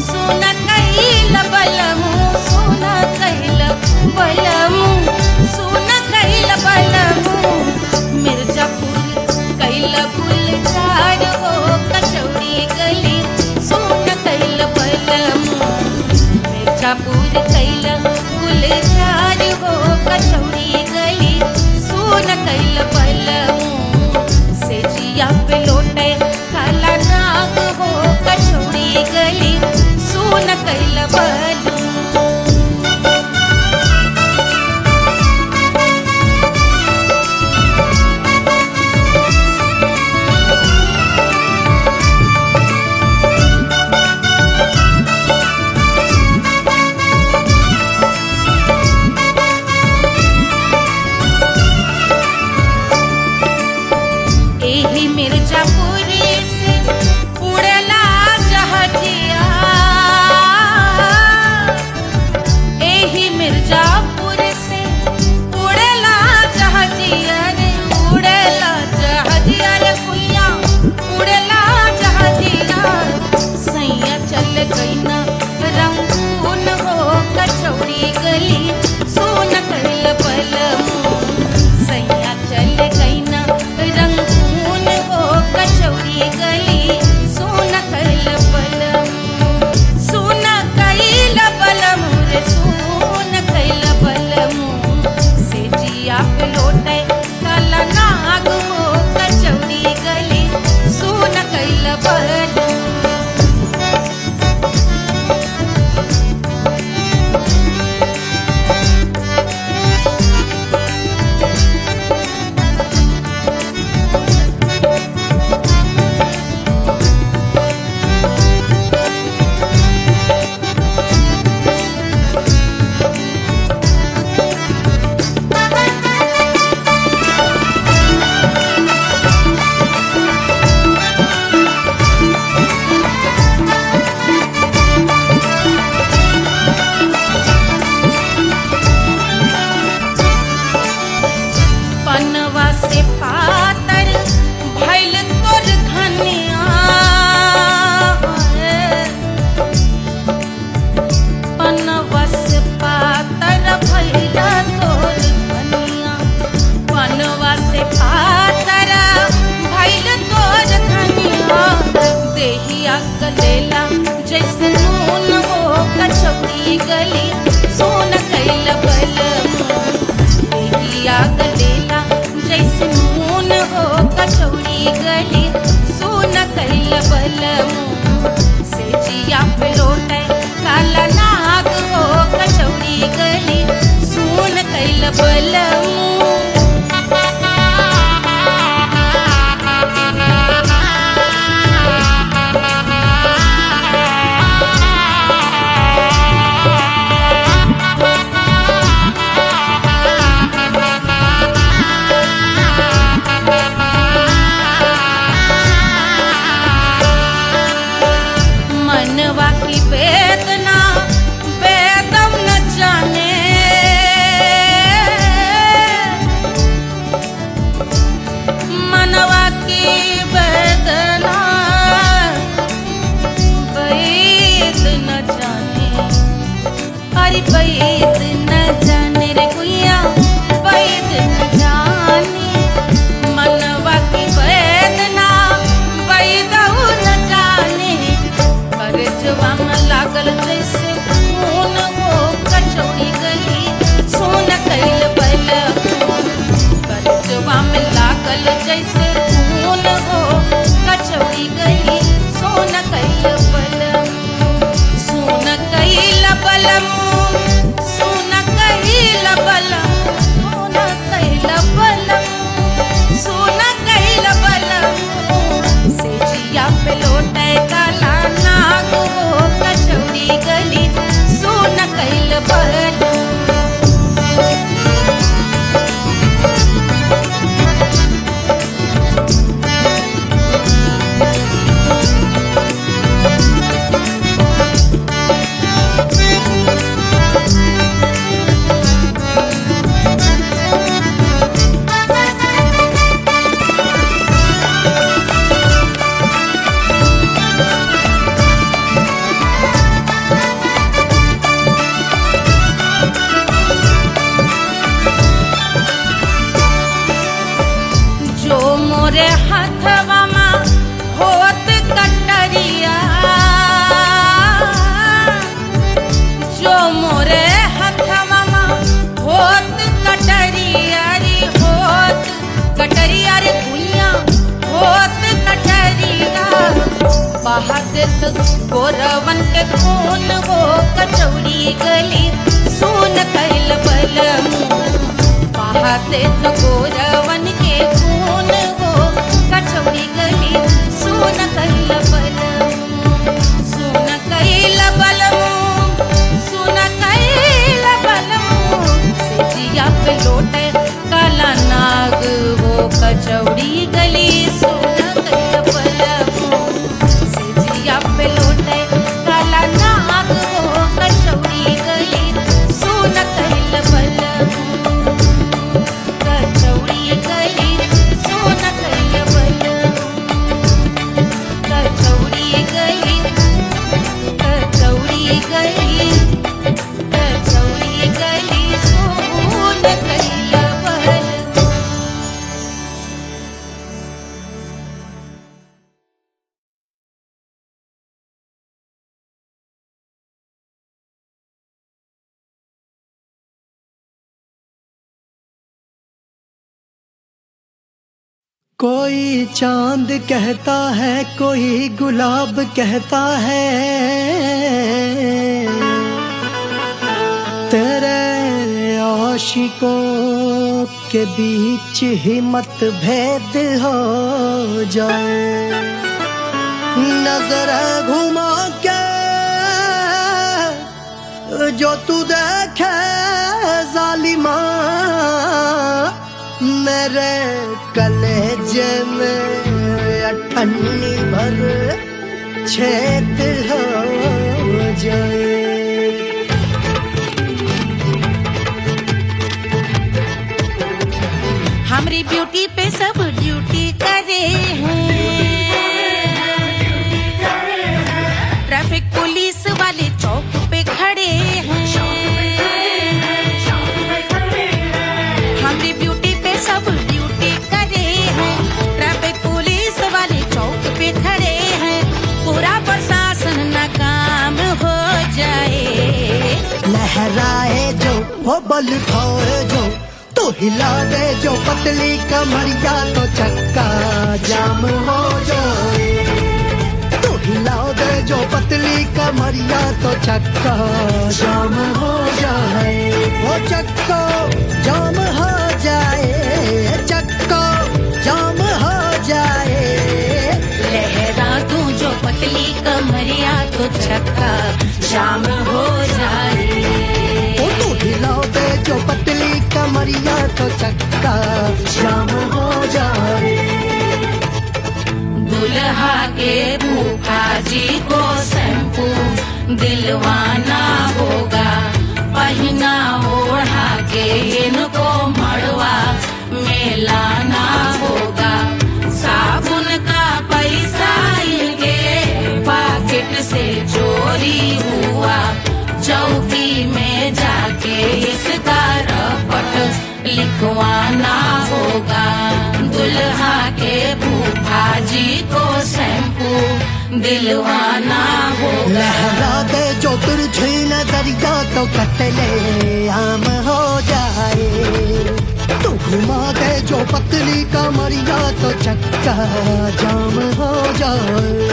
Speaker 7: सोन कैल बलमु सोन कैल बलमु सोन कैल बलमु मिर्जापुर कैल गुलजार हो कचौड़ी गली सोन कैल बलमु कैल बलमू से जिया पे लोटे काला नाग हो कछोड़ी गली सुन कैल बलमू एही मिर्जापुरी से उड़ला जहाजिया एही मिर्जापुर से उड़ला जहाजिया रे उड़ला जहाजिया रे कुइया उड़ला जहाजिया सैया चल गई ना रंगून हो कचौड़ी गली सोन कैल बलमू सैया चल गई ना रंगून हो कचौड़ी गली सोन कैल बलमू सोन कैल बलमू रे सोन कैल बलमू से जिया पे लोटे काला नाग हो कचौड़ी गली सोन कैल बलमू पनवा से पातर भइल तोर धनिया पनवा से पातर भइल तोर धनिया पनवा से पातर भइल तोर धनिया देहिया गलेला जैसे नून हो कचौड़ी गली सोन कैल बलमू देहिया गलेला जैसे नून हो कचौड़ी गली सोन कैल बलमू से जिया पे लोटे काला नाग हो कचौड़ी गली सोन कैल बलमू मनवा की वेदना वेदम न जाने देत गोरवन के खून वो कचौड़ी गली सोन कैल बलमू बहा देत गोरवन के खून वो कचौड़ी गली सोन कैल बलमू सोन कैल बलमू सोन कैल बलमू सिजिया पे लोटे काला नाग वो कचौड़ी गली सोन कैल बलमू सिजिया पे लोटे काला नाग वो कचौड़ी गली सोन कैल बलमू कचौड़ी गली सोन कैल बलमू कचौड़ी गली कचौड़ी गली कचौड़ी गली सोन कैल बलमू।
Speaker 2: कोई चांद कहता है कोई गुलाब कहता है तेरे आशिकों के बीच ही मतभेद हो जाए नजर घुमा के जो तू देखे जालिमा मेरे कलेजे में अठन्नी भर छेद हो जाए।
Speaker 7: हमारी ब्यूटी पे सब ड्यूटी करे हैं ट्रैफिक पुलिस वाले चौक पे खड़े हैं हमारी ब्यूटी पे सब ड्यूटी करे हैं ट्रैफिक पुलिस वाले चौक पे खड़े हैं पूरा प्रशासन नाकाम हो जाए
Speaker 2: लहराए जो वो बल खाए जो तो हिला दे जो पतली कमरिया तो चक्का जाम हो जाए तो हिला दे जो पतली कमरिया तो चक्का जाम हो जाए वो चक्का जाम हो जाए चक्का जाम हो जाए
Speaker 7: लहरा तू जो पतली कमरिया तो चक्का जाम हो जाए
Speaker 2: वो तो हिला दे जो पतली कमरिया तो चक्का जाम हो जाए
Speaker 7: दुल्हा के फूफा जी को शैम्पू दिलवाना होगा पहना ओढ़ा के इनको मड़वा में लाना होगा साबुन का पैसा इनके पॉकेट से चोरी हुआ चौकी में जाके इसका रपट लिखवाना होगा दुल्हा के फूफा जी को शैम्पू दिलवाना होगा
Speaker 2: लहरा दे जो तुरझी नजरिया तो कतले आम हो जाए तू घुमा दे जो पतली कमरिया तो चक्का जाम हो जाए।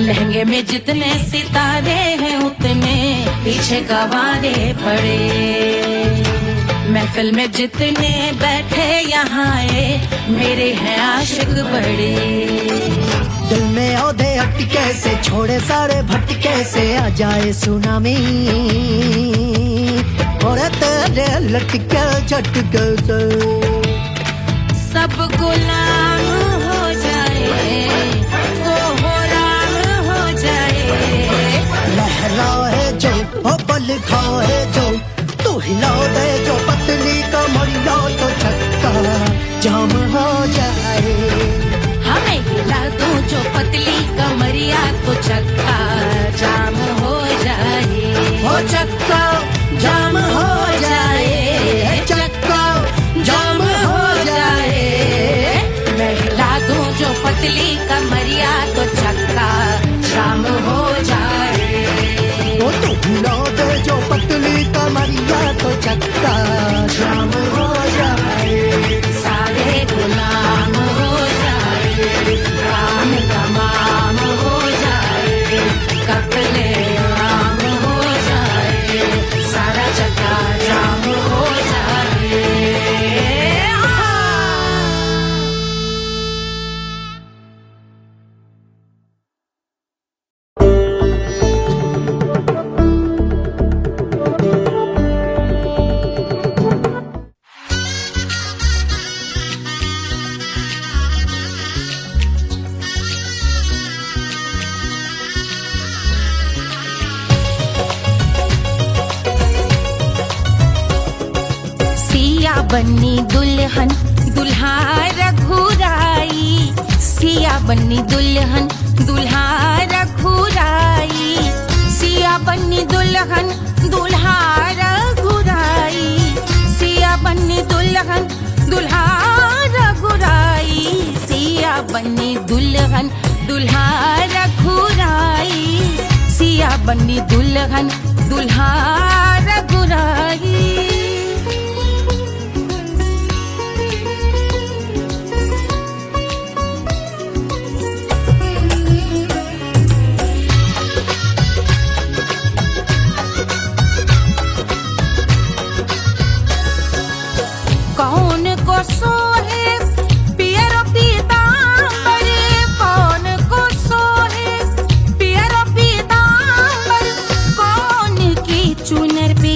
Speaker 7: लहंगे में जितने सितारे हैं उतने पीछे गवारे पड़े महफिल में जितने बैठे यहाँ आए मेरे हैं आशिक बड़े
Speaker 2: दिल में औधे अटके से छोड़े सारे भटके से आ जाए सुनामी और तेरे लटके झटके से
Speaker 7: सब गुलाम हो जाए वो हो राम हो जाए
Speaker 2: लहराए जो ओ बल खाए जो तू हिला दे जो पतली कमरिया तो चक्का जाम हो जाए
Speaker 7: हमें हिला दो जो पतली कमरिया तो चक्का जाम हो जाए
Speaker 2: हो चक्का जाम हो जाए चक्का जाम हो जाए
Speaker 7: मैं हिला दूं जो पतली कमरिया तो चक्का जाम हो बन्नी दुल्हन दुल्हा रघुराई, सिया बन्नी दुल्हन दुल्हा रघुराई, सिया बन्नी दुल्हन दुल्हा रघुराई, सिया बन्नी दुल्हन दुल्हा रघुराई, सिया बन्नी दुल्हन दुल्हा रघुराई, सिया बन्नी दुल्हन दुल्हा रघुराई। कौन को सोहे पियरो पीतांबर, कौन को सोहे पियरो पीतांबर, कौन की चुनर पे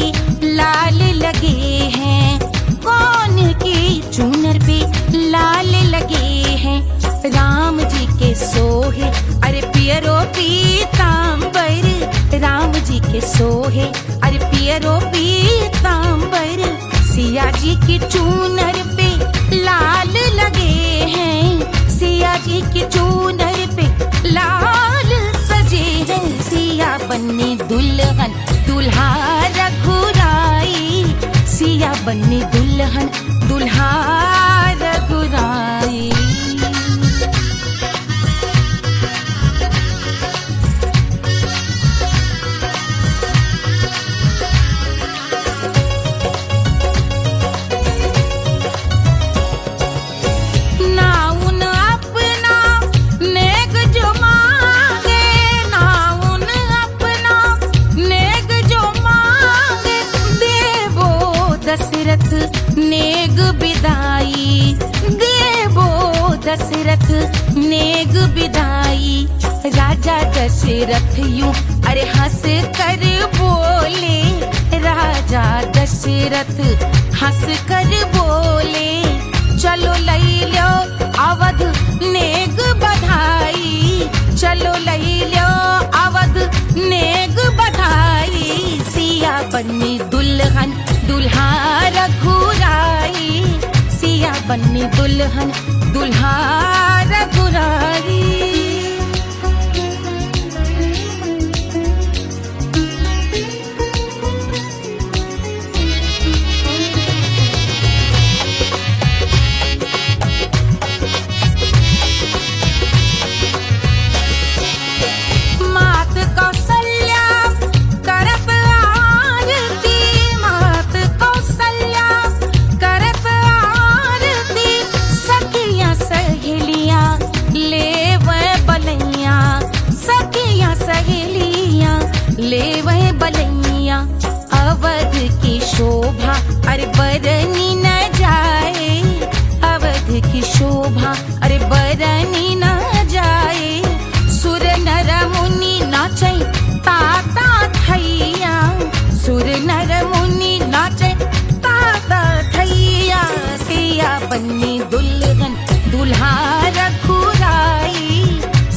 Speaker 7: लाल लगे हैं, कौन की चुनर पे लाल लगे हैं, राम जी के सोहे अरे पियरो पीतांबर, राम जी के सोहे अरे पियरो पीतांबर, सिया जी की चूनर पे लाल लगे हैं, सिया जी की चूनर पे लाल सजे हैं, सिया बन्नी दुल्हन दुल्हा रघुराई, सिया बन्नी दुल्हन दुल्हा रघुराई। नेग बिदाई देवो दशरथ नेग बिदाई, राजा दशरथ यूं अरे हंस कर बोले, राजा दशरथ हंस कर बोले, चलो लई लो अवध नेग बधाई, चलो लई लो अवध नेग बधाई, सिया बन्नी दुल्हन दुल्हा रघुराई, सिया बन्नी दुल्हन दुल्हा रघुराई। मात कौशल्या करत आरती, मात कौशल्या करत आरती, सखियां सहेलियां लेवे बलैया, सखियां सहेलियां लेवे बलैया, अवध की शोभा अरे बरनी न जाए, अवध की शोभा अरे बरनी न जाए, सुर नर मुनि नाचे ताता थैया, सुर नर मुनि नाचे ताता थैया, सिया बन्नी दुल्हन दुल्हा रघुराई,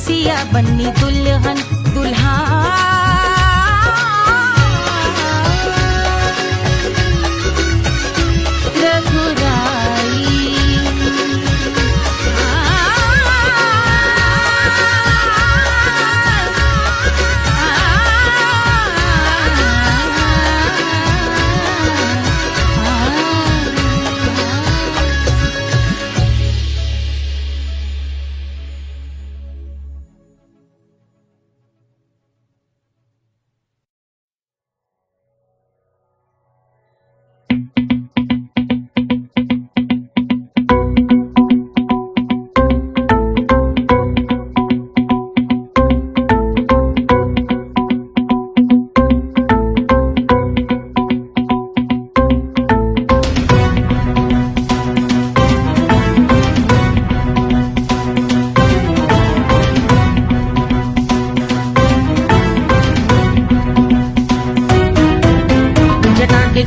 Speaker 7: सिया बन्नी दुल्हन दुल्हा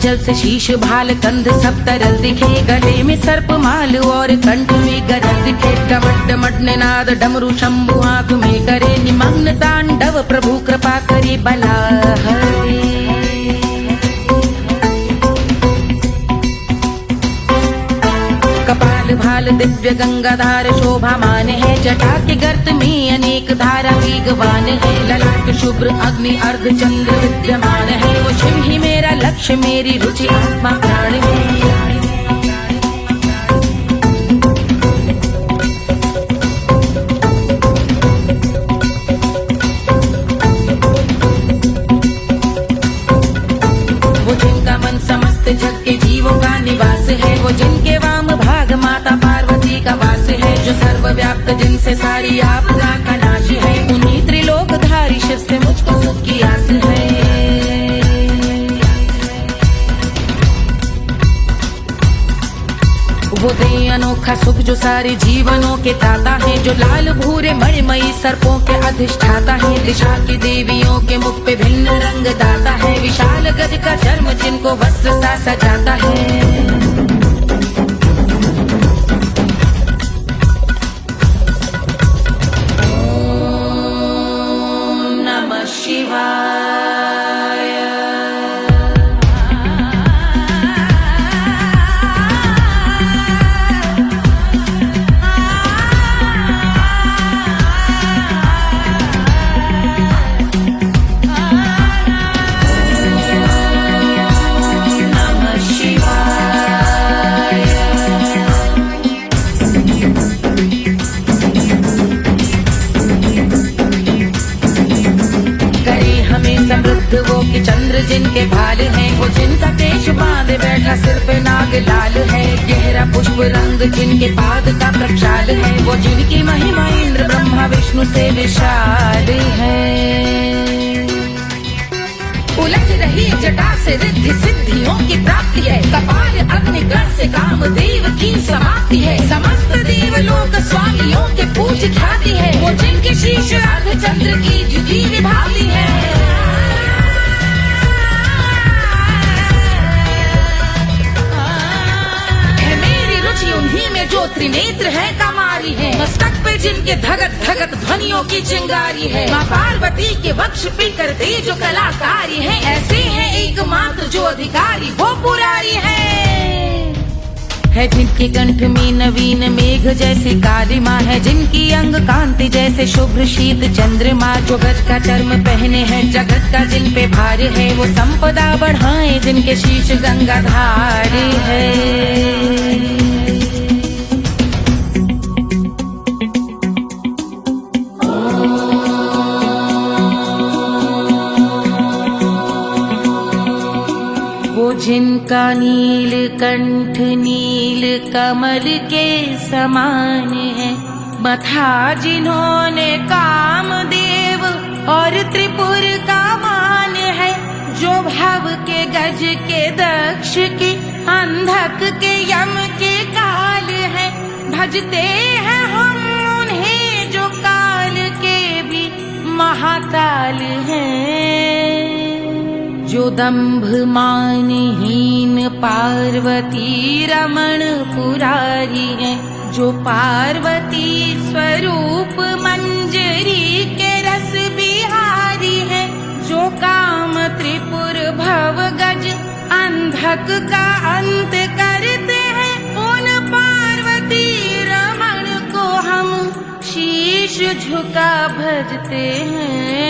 Speaker 1: जल से शीश भाल कंध सब तरल दिखे, गले में सर्प माल और कंठ में गरज दिखे, डमट डमट निनाद डमरू शंभु आंख में करे निमग्न तांडव, प्रभु कृपा करे बला हरे। भाल दिव्य गंगाधार शोभामान है, जटा के गर्त में अनेक धारा वेगवान है, ललाट शुभ्र अग्नि अर्ध चंद्र विद्यमान है, वो शिव ही मेरा लक्ष्य मेरी रुचि आत्मा प्राण है। जग के जीवों का निवास है, वो जिनके वाम भाग माता पार्वती का वास है, जो सर्वव्याप्त जिनसे सारी आपदा का नाश है, उन्हीं त्रिलोकधारी शिव से मुझको सुख की आस है। वो दे अनोखा सुख जो सारे जीवनों के दाता है, जो लाल भूरे मणिमयी सर्पों के अधिष्ठाता है, दिशा की देवियों के मुख पे भिन्न रंग दाता है, विशाल गज का चर्म जिनको वस्त्र सा सजाता है। ओम नमः शिवाय। समृद्ध वो कि चंद्र जिनके भाल हैं, वो जिनका केश बांधे बैठा सिर पे नाग लाल है, गहरा पुष्प रंग जिनके पाद का प्रक्षाल है, वो जिनकी महिमा इंद्र ब्रह्मा विष्णु से विशाल है। उलझ रही जटा से रिद्धि सिद्धियों की प्राप्ति है, कपाल अग्निगण से कामदेव की समाप्ति है, समस्त देवलोक स्वामियों के पूज ख्याति है, वो जिनके शीश अर्ध चंद्र की जुदी विभाति है। उन्हीं में जो त्रिनेत्र है कमारी है, मस्तक पे जिनके धगत धगत ध्वनियों की चिंगारी है, माँ पार्वती के वक्ष पे करते जो कलाकारी है, ऐसे हैं एकमात्र जो अधिकारी वो पुरारी है जिनके कंठ में नवीन मेघ जैसे काली माँ है, जिनकी अंग कांति जैसे शुभ्र शीत चंद्रमा, जो गज का चर्म पहने हैं जगत का जिन पे भार है, वो संपदा बढ़ाए जिनके शीश गंगाधार है। जिनका नील कंठ नील कमल के समान है, मथा जिन्होंने कामदेव और त्रिपुर का मान है, जो भव के गज के दक्ष के अंधक के यम के काल है, भजते हैं हम उन्हें जो काल के भी महाकाल हैं, जो दंभ मानहीन पार्वती रमण पुरारी है, जो पार्वती स्वरूप मंजरी के रस बिहारी है, जो काम त्रिपुर भव गज अंधक का अंत करते हैं, उन पार्वती रमण को हम शीश झुका भजते हैं।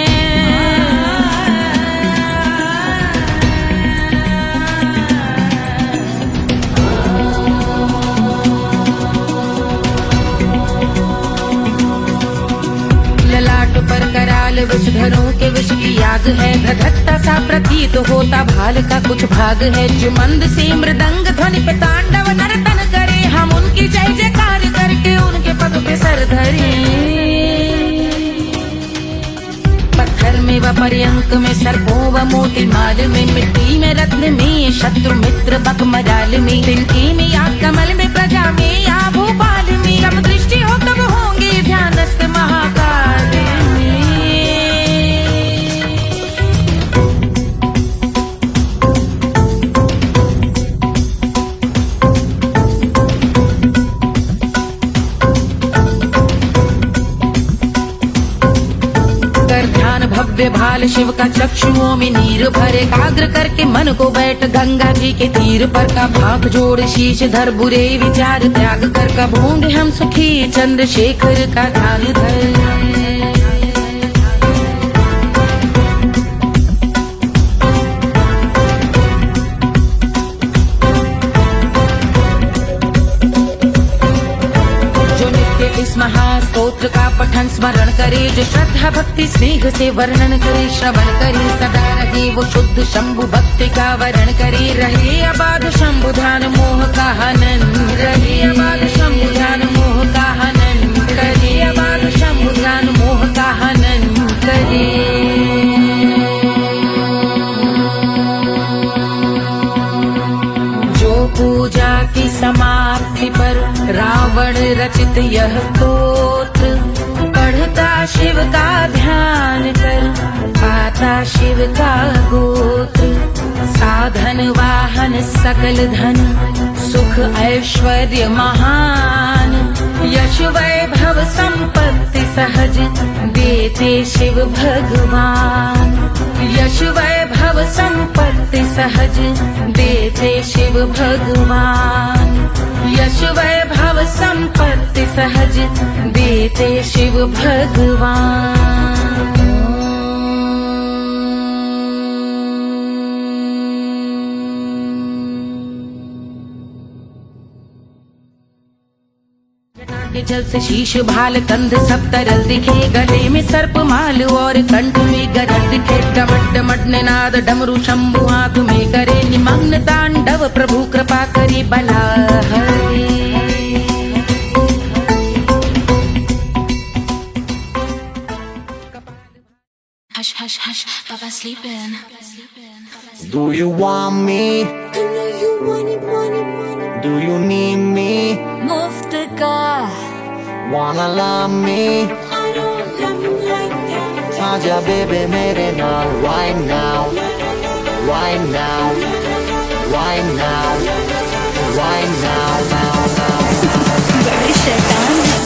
Speaker 1: पर कराल विषधरों के विष की याग है, धधकता सा प्रतीत होता भाल का कुछ भाग है, जो मंद से मृदंग ध्वनि पे तांडव नर्तन करे, हम उनकी जय जयकार करके उनके पग पे सर धरे। पत्थर में व पर्यंक में सर्पों व मोती माल में, मिट्टी में रत्न में शत्रु मित्र बक मजाल में, तिनके में या कमल में प्रजा में या भोपाल में, जब दृष्टि हो तब होंगे ध्यानस्थ महाकाल में। भव्य भाल शिव का चक्षुओं में नीर भरे, एकाग्र करके मन को बैठ गंगा जी के तीर पर का भाग जोड़ शीश धर, बुरे विचार त्याग कर कब होंगे हम सुखी, चंद्रशेखर का ध्यान धर। इस महास्तोत्र का पठन स्मरण करे, जो श्रद्धा भक्ति स्नेह से वर्णन करे, श्रवण करे सदा रहे वो शुद्ध शंभु भक्ति का वरण करे, रहे अबाध शंभु ध्यान मोह का हनन, रहे अबाध शंभु ध्यान मोह का हनन करे, अबाध शंभु ध्यान मोह का हनन करे। पूजा की समाप्ति पर रावण रचित यह स्तोत्र, पढ़ता शिव का ध्यान कर पाता शिव का गोत्र, साधन वाहन सकल धन सुख ऐश्वर्य महान, यश वैभव संपत्ति सहज देते शिव भगवान, यश वैभव संपत्ति सहज देते शिव भगवान, यश वैभव संपत्ति सहज देते शिव भगवान। के जल से शीश भाल कंध सब तरल दिखे, गले में सर्प माल और कंठ में गरल दिखे, डमट डमट निनाद डमरू शंभु आंख में करे निमग्न तांडव, प्रभु कृपा करे बला हरे।
Speaker 3: Hush, hush, hush, Baba sleeping.
Speaker 4: Do you want me?
Speaker 3: I know you want it, want it, want it.
Speaker 4: Do you need me?
Speaker 3: मुफ्त का
Speaker 4: Wanna love me?
Speaker 3: I don't love you like that.
Speaker 4: आजा बेबे मेरे नाल right now, right now, right now, right now, now, now.
Speaker 3: बड़े शैतान हैं।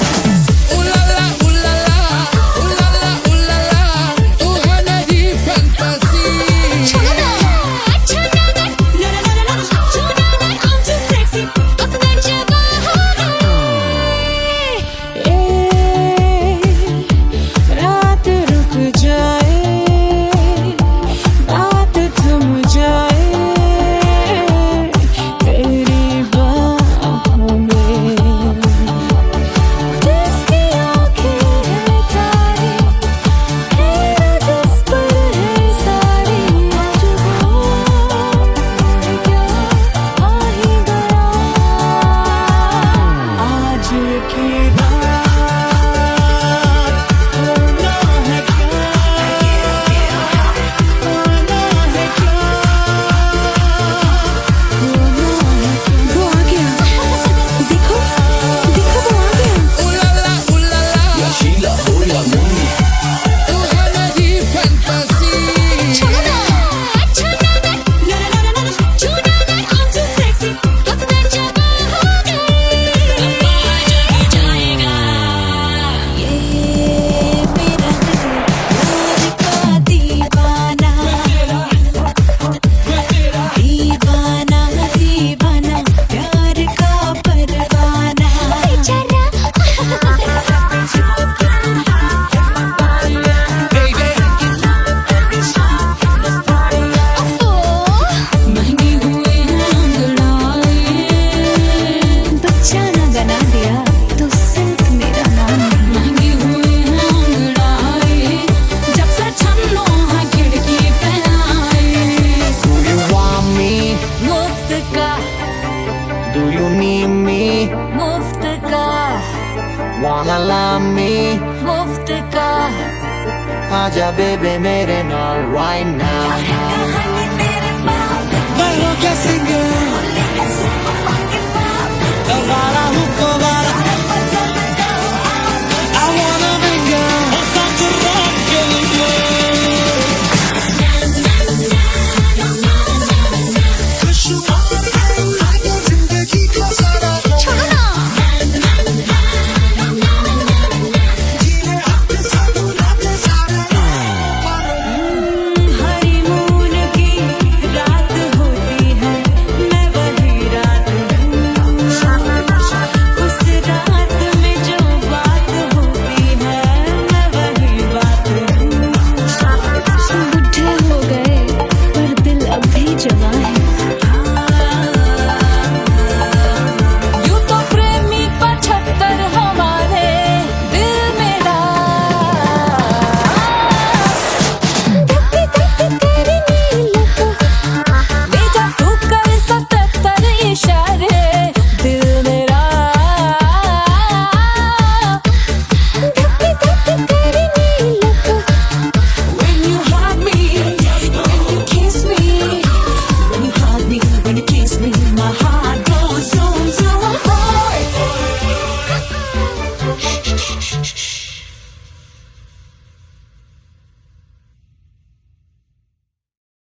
Speaker 4: Wanna love me?
Speaker 3: मुफ्त का
Speaker 4: आजा बेबे मेरे नाल right now.
Speaker 2: मैं हो क्या सिंगर, दोबारा